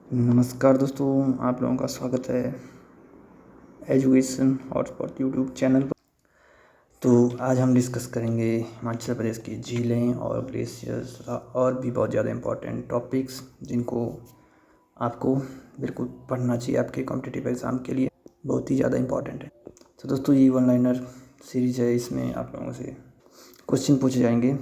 नमस्कार दोस्तों, आप लोगों का स्वागत है एजुकेशन हॉटस्पॉट यूट्यूब चैनल पर। तो आज हम डिस्कस करेंगे हिमाचल प्रदेश की झीलें और ग्लेशियर्स और भी बहुत ज़्यादा इम्पोर्टेंट टॉपिक्स जिनको आपको बिल्कुल पढ़ना चाहिए आपके कॉम्पिटिटिव एग्ज़ाम के लिए, बहुत ही ज़्यादा इम्पोर्टेंट है। तो दोस्तों ये वन लाइनर सीरीज़ है, इसमें आप लोगों से क्वेश्चन पूछे जाएंगे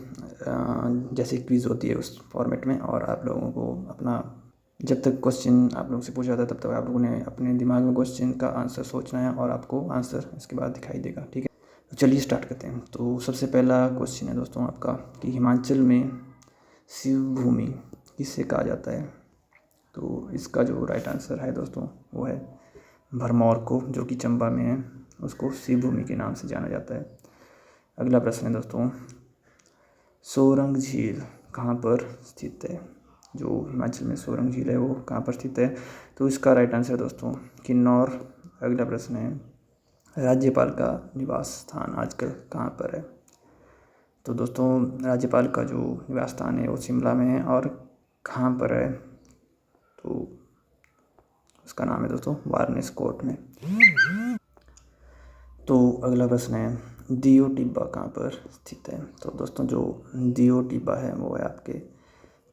जैसे क्विज़ होती है उस फॉर्मेट में, और आप लोगों को अपना जब तक क्वेश्चन आप लोगों से पूछा जाता है तब तक आप लोगों ने अपने दिमाग में क्वेश्चन का आंसर सोचना है और आपको आंसर इसके बाद दिखाई देगा। ठीक है, तो चलिए स्टार्ट करते हैं। तो सबसे पहला क्वेश्चन है दोस्तों आपका कि हिमाचल में शिव भूमि किसे कहा जाता है। तो इसका जो राइट आंसर है दोस्तों वो है भरमौर को, जो कि चंबा में है, उसको शिव भूमि के नाम से जाना जाता है। अगला प्रश्न है दोस्तों, सोरंग झील कहाँ पर स्थित है। जो हिमाचल में सोरंग झील है वो कहाँ पर स्थित है, तो इसका राइट आंसर दोस्तों किन्नौर। अगला प्रश्न है, राज्यपाल का निवास स्थान आजकल कहाँ पर है। तो दोस्तों राज्यपाल का जो निवास स्थान है वो शिमला में है, और कहाँ पर है तो उसका नाम है दोस्तों वारनेस कोर्ट में। तो अगला प्रश्न है, दियो टिब्बा कहाँ पर स्थित है। तो दोस्तों जो दियो टिब्बा है वो है आपके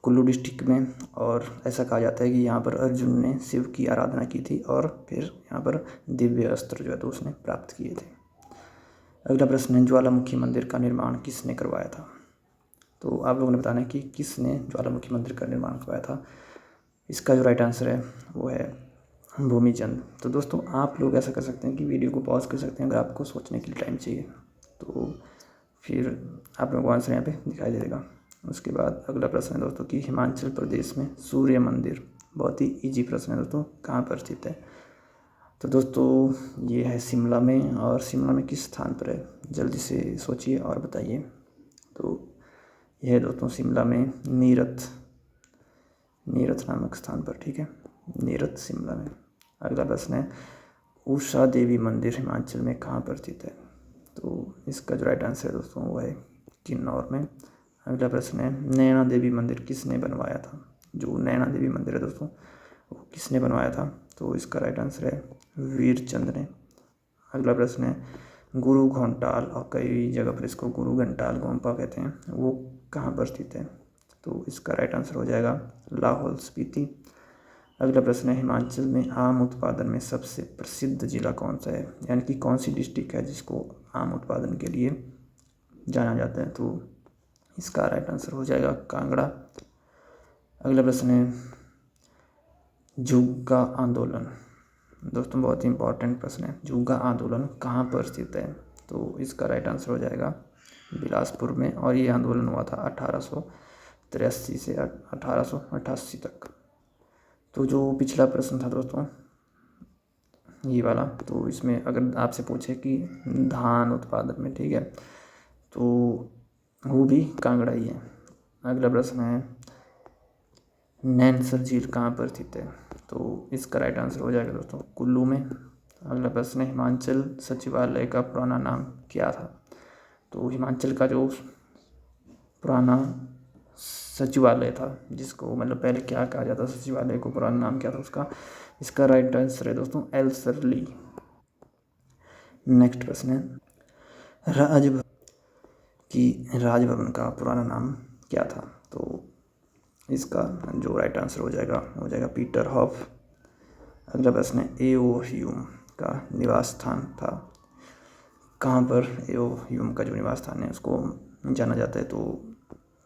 कुल्लू डिस्ट्रिक्ट में, और ऐसा कहा जाता है कि यहाँ पर अर्जुन ने शिव की आराधना की थी और फिर यहाँ पर दिव्य अस्त्र जो है तो उसने प्राप्त किए थे। अगला प्रश्न है, ज्वालामुखी मंदिर का निर्माण किसने करवाया था। तो आप लोगों ने बताना है कि किसने ज्वालामुखी मंदिर का निर्माण करवाया था। इसका जो राइट आंसर है वो है भूमिचंद। तो दोस्तों आप लोग ऐसा कर सकते हैं कि वीडियो को पॉज कर सकते हैं अगर आपको सोचने के लिए टाइम चाहिए, तो फिर आप लोगों को आंसर यहाँ पे दिखाई देगा। उसके बाद अगला प्रश्न है दोस्तों कि हिमाचल प्रदेश में सूर्य मंदिर, बहुत ही इजी प्रश्न है दोस्तों, कहाँ पर स्थित है। तो दोस्तों ये है शिमला में, और शिमला में किस स्थान पर है, जल्दी से सोचिए और बताइए। तो यह है दोस्तों शिमला में नीरथ नामक स्थान पर। ठीक है, नीरथ शिमला में। अगला प्रश्न है, उषा देवी मंदिर हिमाचल में कहाँ पर स्थित है। तो इसका जो राइट आंसर है दोस्तों वो है किन्नौर में। अगला प्रश्न है, नैना देवी मंदिर किसने बनवाया था। जो नैना देवी मंदिर है दोस्तों वो किसने बनवाया था, तो इसका राइट आंसर है वीरचंद ने। अगला प्रश्न है, गुरु घंटाल, और कई जगह पर इसको गुरु घंटाल गोम्पा कहते हैं, वो कहाँ पर स्थित है। तो इसका राइट आंसर हो जाएगा लाहौल स्पीति। अगला प्रश्न है, हिमाचल में आम उत्पादन में सबसे प्रसिद्ध जिला कौन सा है, यानी कि कौन सी डिस्ट्रिक्ट है जिसको आम उत्पादन के लिए जाना जाता है। तो इसका राइट आंसर हो जाएगा कांगड़ा। अगला प्रश्न है, जुग्गा आंदोलन, दोस्तों बहुत ही इंपॉर्टेंट प्रश्न है, जुग्गा आंदोलन कहाँ पर स्थित है। तो इसका राइट आंसर हो जाएगा बिलासपुर में, और ये आंदोलन हुआ था 1883 से 1888 तक। तो जो पिछला प्रश्न था दोस्तों ये वाला, तो इसमें अगर आपसे पूछे कि धान उत्पादन में, ठीक है, तो वो भी कांगड़ा ही है। अगला प्रश्न है, नैनसर झील कहाँ पर स्थित है। तो इसका राइट आंसर हो जाएगा दोस्तों कुल्लू में। अगला प्रश्न है, हिमाचल सचिवालय का पुराना नाम क्या था। तो हिमाचल का जो पुराना सचिवालय था, जिसको मतलब पहले क्या कहा जाता सचिवालय को, पुराना नाम क्या था उसका, इसका राइट आंसर है दोस्तों एल्सरली। नेक्स्ट प्रश्न है, राजभवन का पुराना नाम क्या था। तो इसका जो राइट आंसर हो जाएगा पीटर हॉफ। अगला प्रश्न है, एओ ह्यूम का निवास स्थान था कहाँ पर। एओ ह्यूम का जो निवास स्थान है उसको जाना जाता है, तो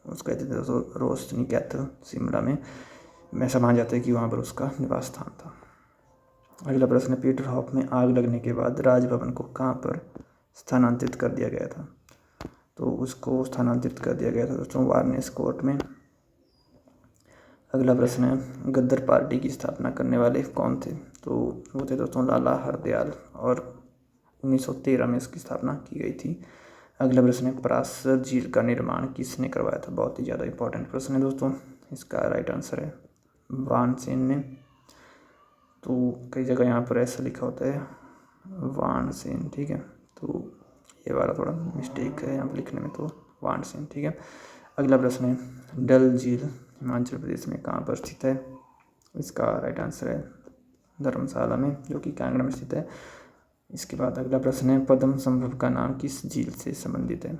उसको कहते थे दोस्तों रोशनी कैथल शिमला में ऐसा माना जाता है कि वहाँ पर उसका निवास स्थान था। अगला प्रश्न है, पीटर हॉफ में आग लगने के बाद राजभवन को कहाँ पर स्थानांतरित कर दिया गया था। तो उसको स्थानांतरित कर दिया गया था दोस्तों वारनेस कोर्ट में। अगला प्रश्न है, गद्दर पार्टी की स्थापना करने वाले कौन थे। तो वो थे दोस्तों लाला हरदयाल, और 1913 में इसकी स्थापना की गई थी। अगला प्रश्न है, पराशर झील का निर्माण किसने करवाया था। बहुत ही ज़्यादा इंपॉर्टेंट प्रश्न है दोस्तों, इसका राइट आंसर है वानसेन ने। तो कई जगह यहाँ पर ऐसा लिखा होता है वानसेन, ठीक है, तो ये वाला थोड़ा मिस्टेक है यहाँ पर लिखने में, तो वानसेन, ठीक है। अगला प्रश्न है, डल झील हिमाचल प्रदेश में कहाँ पर स्थित है। इसका राइट आंसर है धर्मशाला में, जो कि कांगड़ा में स्थित है। इसके बाद अगला प्रश्न है, पद्म संभव का नाम किस झील से संबंधित है।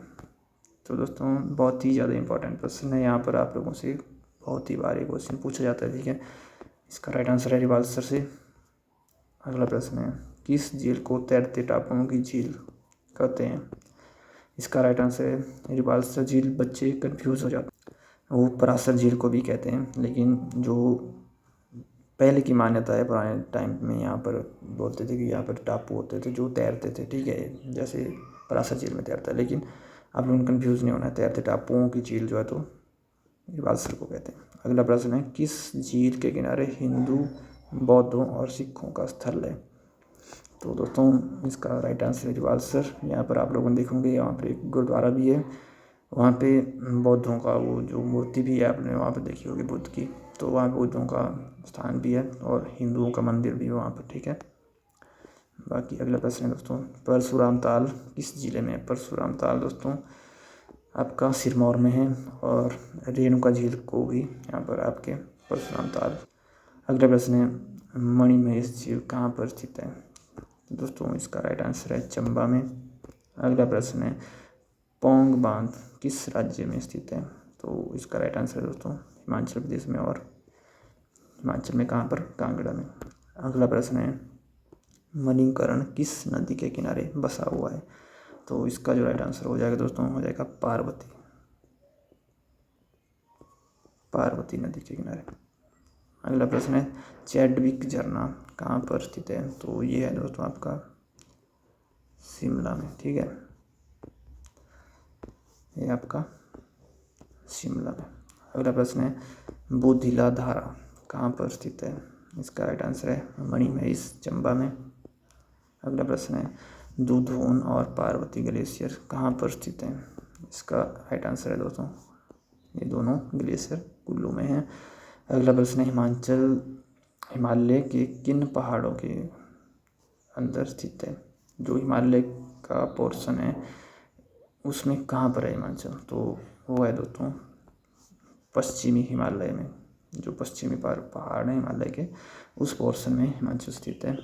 तो दोस्तों बहुत ही ज़्यादा इंपॉर्टेंट प्रश्न है, यहाँ पर आप लोगों से बहुत ही बार ये क्वेश्चन पूछा जाता है, ठीक है। इसका राइट आंसर है रिवाल्सर से। अगला प्रश्न है, किस झील को तैरते टापुओं की झील कहते हैं। इसका राइट आंसर है रिवाल्सर झील। बच्चे कंफ्यूज हो जाते हैं, वो पराशर झील को भी कहते हैं, लेकिन जो पहले की मान्यता है पुराने टाइम में, यहाँ पर बोलते थे कि यहाँ पर टापू होते थे जो तैरते थे, ठीक है, जैसे पराशर झील में तैरता है। लेकिन आप लोगों को कन्फ्यूज़ नहीं होना है, तैरते टापुओं की झील जो है तो रिवाल्सर को कहते हैं। अगला प्रश्न है, किस झील के किनारे हिंदू, बौद्धों और सिखों का स्थल है। तो दोस्तों इसका राइट आंसर है रिवाल्सर। यहाँ पर आप लोगों ने देखोगे, यहाँ पर एक गुरुद्वारा भी है, वहाँ पे बौद्धों का वो जो मूर्ति भी है आपने वहाँ पे देखी होगी बुद्ध की, तो वहाँ बौद्धों का स्थान भी है और हिंदुओं का मंदिर भी है वहाँ पर, ठीक है। बाकी अगला प्रश्न है दोस्तों, परशुराम ताल किस जिले में है। परशुराम ताल दोस्तों आपका सिरमौर में है, और रेणुका झील को भी यहाँ पर आपके परशुराम ताल। अगला प्रश्न है, मणिमहेश झील कहाँ पर स्थित है। तो दोस्तों इसका राइट आंसर है चंबा में। अगला प्रश्न है, पौंग बांध किस राज्य में स्थित है। तो इसका राइट आंसर है दोस्तों हिमाचल प्रदेश में, और हिमाचल में कहाँ पर, कांगड़ा में। अगला प्रश्न है, मणिकर्ण किस नदी के किनारे बसा हुआ है। तो इसका जो राइट आंसर हो जाएगा दोस्तों, हो जाएगा पार्वती, पार्वती नदी के किनारे। अगला प्रश्न है, चैडविक झरना कहाँ पर स्थित है। तो ये है दोस्तों आपका शिमला में, ठीक है, ये आपका शिमला में। अगला प्रश्न है, बोधिला धारा कहाँ पर स्थित है। इसका राइट आंसर है मणिमहेश, चंबा में। अगला प्रश्न है, दुधोन और पार्वती ग्लेशियर कहाँ पर स्थित है। इसका राइट आंसर है दोस्तों ये दोनों ग्लेशियर कुल्लू में हैं। अगला प्रश्न है, हिमालय के किन पहाड़ों के अंदर स्थित है। जो हिमालय का पोर्शन है उसमें कहाँ पर है हिमाचल। तो वो है दोस्तों पश्चिमी हिमालय में, जो पश्चिमी पहाड़ हैं हिमालय के, उस पोर्शन में हिमाचल स्थित है।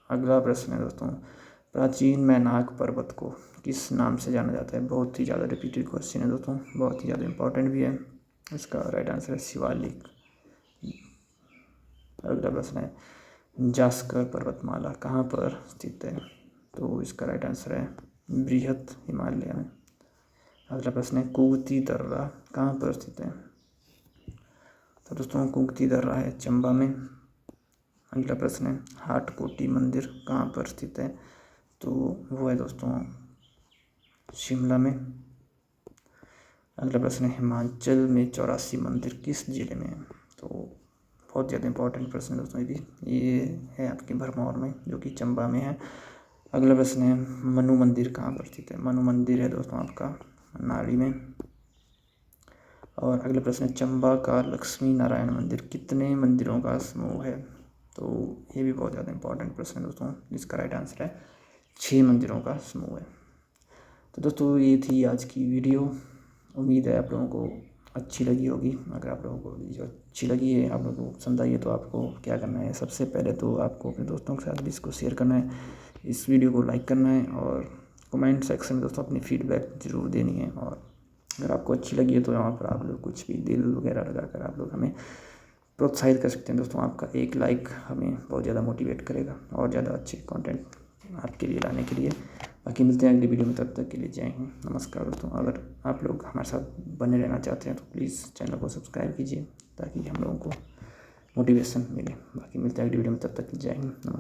अगला प्रश्न है दोस्तों, प्राचीन मैनाक पर्वत को किस नाम से जाना जाता है। बहुत ही ज़्यादा रिपीटेड क्वेश्चन है दोस्तों, बहुत ही ज़्यादा इंपॉर्टेंट भी है। इसका राइट आंसर है शिवालिक। अगला प्रश्न है, जास्कर पर्वतमाला कहाँ पर स्थित है। तो इसका राइट आंसर है बृहत हिमालय में। अगला प्रश्न है, कुगती दर्रा कहाँ पर स्थित है। तो दोस्तों कुगती दर्रा है चंबा में। अगला प्रश्न है, हाटकोटी मंदिर कहाँ पर स्थित है। तो वो है दोस्तों शिमला में। अगला प्रश्न है, हिमाचल में 84 मंदिर किस जिले में है। तो बहुत ज़्यादा इंपॉर्टेंट प्रश्न है दोस्तों ये है आपके भरमौर में, जो कि चंबा में है। अगला प्रश्न है, मनु मंदिर कहाँ पर स्थित है। मनु मंदिर है दोस्तों आपका नाड़ी में। और अगला प्रश्न है, चंबा का लक्ष्मी नारायण मंदिर कितने मंदिरों का समूह है। तो ये भी बहुत ज़्यादा इंपॉर्टेंट प्रश्न है दोस्तों, जिसका राइट आंसर है 6 मंदिरों का समूह है। तो दोस्तों ये थी आज की वीडियो, उम्मीद है आप लोगों को अच्छी लगी होगी। अगर आप लोगों को वीडियो अच्छी लगी है, आप लोगों को पसंद आई है, तो आपको क्या करना है, सबसे पहले तो आपको अपने दोस्तों के साथ भी इसको शेयर करना है, इस वीडियो को लाइक करना है, और कमेंट सेक्शन में दोस्तों अपनी फीडबैक ज़रूर देनी है। और अगर आपको अच्छी लगी है तो यहाँ पर आप लोग कुछ भी दिल वगैरह लगाकर आप लोग हमें प्रोत्साहित कर सकते हैं दोस्तों। आपका एक लाइक हमें बहुत ज़्यादा मोटिवेट करेगा और ज़्यादा अच्छे कंटेंट आपके लिए लाने के लिए। बाकी मिलते हैं अगली वीडियो में, तब तक के लिए जय हिंद, नमस्कार दोस्तों। अगर आप लोग हमारे साथ बने रहना चाहते हैं तो प्लीज़ चैनल को सब्सक्राइब कीजिए, ताकि हम लोगों को मोटिवेशन मिले। बाकी मिलते हैं अगली वीडियो में, तब तक जय हिंद, नमस्कार।